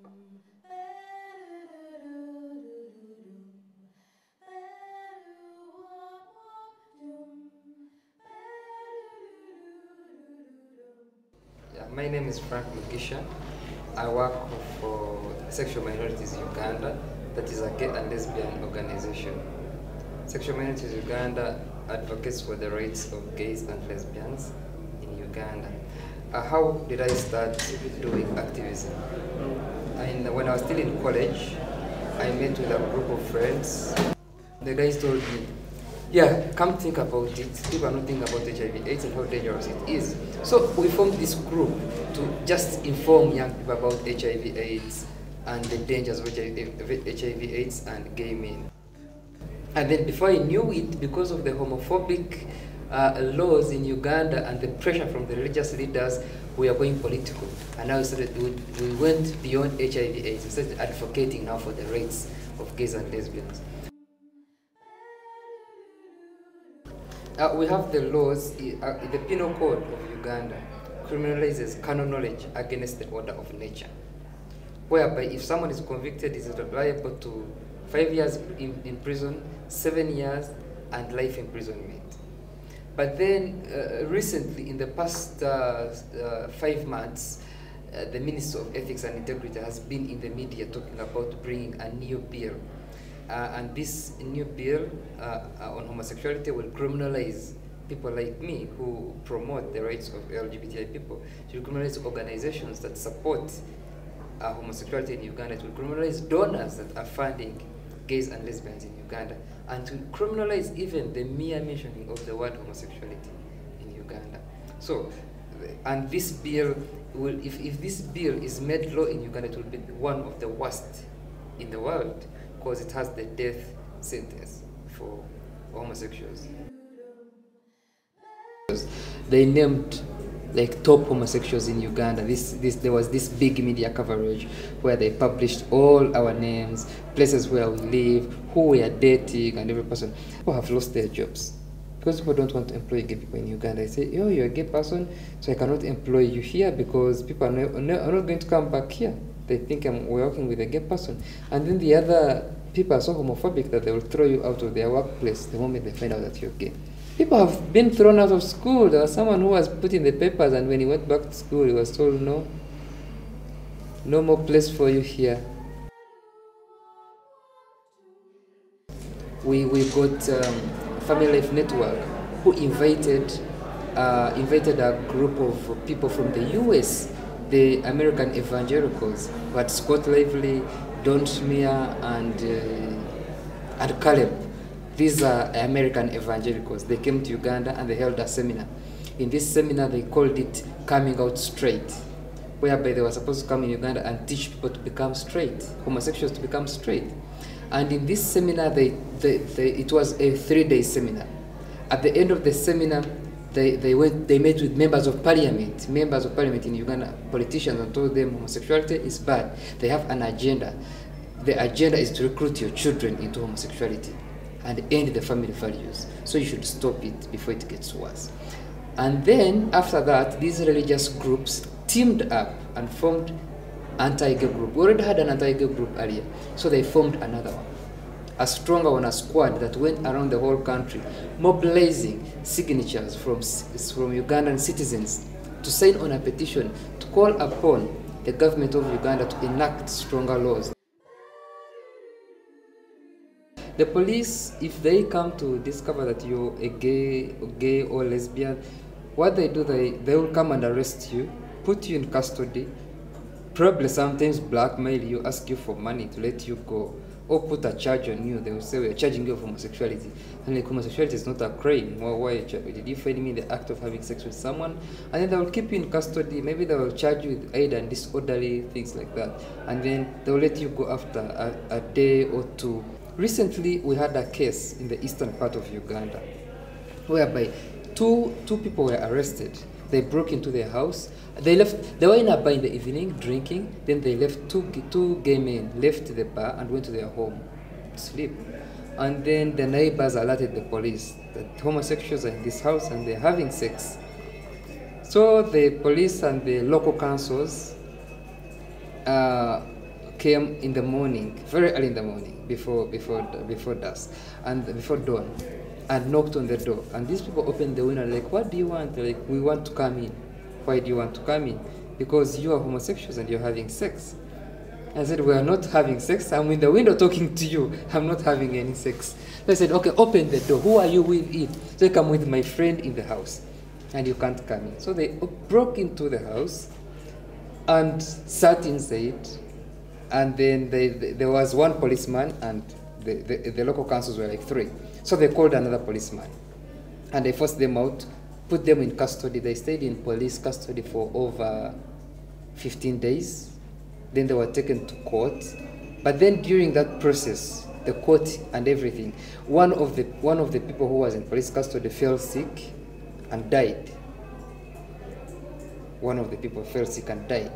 Yeah, my name is Mugisha. I work for Sexual Minorities Uganda, that is a gay and lesbian organization. Sexual Minorities Uganda advocates for the rights of gays and lesbians in Uganda. How did I start doing activism? And when I was still in college, I met with a group of friends. The guys told me, yeah, come think about it. People are not thinking about HIV/AIDS and how dangerous it is. So we formed this group to just inform young people about HIV/AIDS and the dangers of HIV/AIDS and gay men. And then before I knew it, because of the homophobic laws in Uganda and the pressure from the religious leaders, we are going political. And now we went beyond HIV/AIDS. We started advocating now for the rights of gays and lesbians. We have the laws, the Penal Code of Uganda criminalizes carnal knowledge against the order of nature, whereby if someone is convicted, is liable to 5 years in prison, 7 years, and life imprisonment. But then recently, in the past 5 months, the Minister of Ethics and Integrity has been in the media talking about bringing a new bill. And this new bill on homosexuality will criminalize people like me who promote the rights of LGBTI people. It will criminalize organizations that support homosexuality in Uganda. It will criminalize donors that are funding gays and lesbians in Uganda. And to criminalize even the mere mentioning of the word homosexuality in Uganda. So, and this bill will, if this bill is made law in Uganda, it will be one of the worst in the world, because it has the death sentence for homosexuals. They named like top homosexuals in Uganda. There was this big media coverage where they published all our names, places where we live, who we are dating, and every person. People have lost their jobs because people don't want to employ gay people in Uganda. They say, oh, you're a gay person, so I cannot employ you here because people are not going to come back here. They think we're working with a gay person. And then the other people are so homophobic that they will throw you out of their workplace the moment they find out that you're gay. People have been thrown out of school. There was someone who was put in the papers, and when he went back to school, he was told, no more place for you here. We got Family Life Network, who invited a group of people from the US, the American evangelicals, but Scott Lively, Don Schmear, and Caleb. These are American evangelicals. They came to Uganda and they held a seminar. In this seminar, they called it Coming Out Straight, whereby they were supposed to come in Uganda and teach people to become straight, homosexuals to become straight. And in this seminar, it was a 3-day seminar. At the end of the seminar, they met with members of parliament in Uganda, politicians, and told them homosexuality is bad. They have an agenda. The agenda is to recruit your children into homosexuality and end the family values. So you should stop it before it gets worse. And then after that, these religious groups teamed up and formed anti-gay group. We already had an anti-gay group earlier, so they formed another one, a stronger one, a squad that went around the whole country, mobilizing signatures from Ugandan citizens to sign on a petition to call upon the government of Uganda to enact stronger laws. The police, if they come to discover that you're a gay or lesbian, what they do, they will come and arrest you, put you in custody, probably sometimes blackmail you, ask you for money to let you go, or put a charge on you. They will say, we're charging you of homosexuality. And like, homosexuality is not a crime. Well, why did you find me in the act of having sex with someone? And then they will keep you in custody. Maybe they will charge you with aid and disorderly, things like that. And then they will let you go after a day or two. Recently, we had a case in the eastern part of Uganda, whereby two people were arrested. They broke into their house. They were in a bar in the evening, drinking. Then they left, two gay men left the bar and went to their home to sleep. And then the neighbors alerted the police that homosexuals are in this house and they're having sex. So the police and the local councils came in the morning, very early in the morning, before dusk and before dawn, and knocked on the door. And these people opened the window like, "What do you want?" They're like, "We want to come in." "Why do you want to come in?" "Because you are homosexuals and you're having sex." I said, "We are not having sex. I'm in the window talking to you. I'm not having any sex." They said, "Okay, open the door. Who are you with it?" So "I'm with my friend in the house, and you can't come in." So they broke into the house and sat inside. And then there was one policeman, and the local councils were like 3. So they called another policeman, and they forced them out, put them in custody. They stayed in police custody for over 15 days. Then they were taken to court. But then during that process, the court and everything, one of the people who was in police custody fell sick and died. One of the people fell sick and died.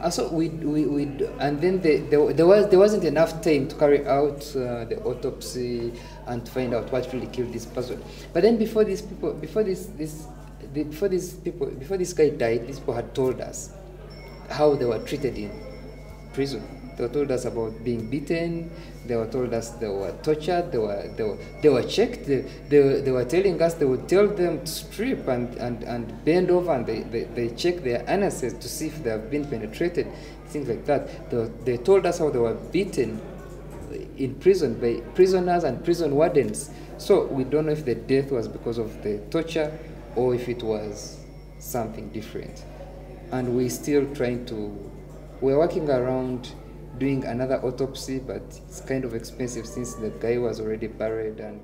And so and then there wasn't enough time to carry out the autopsy and to find out what really killed this person. But then before this guy died, these people had told us how they were treated in prison. They told us about being beaten. They were told us they were tortured. They were checked. They were telling us they would tell them to strip and bend over, and they check their anuses to see if they have been penetrated, things like that. They told us how they were beaten in prison by prisoners and prison wardens. So we don't know if the death was because of the torture or if it was something different. And we're still we're working around doing another autopsy, but it's kind of expensive since the guy was already buried. And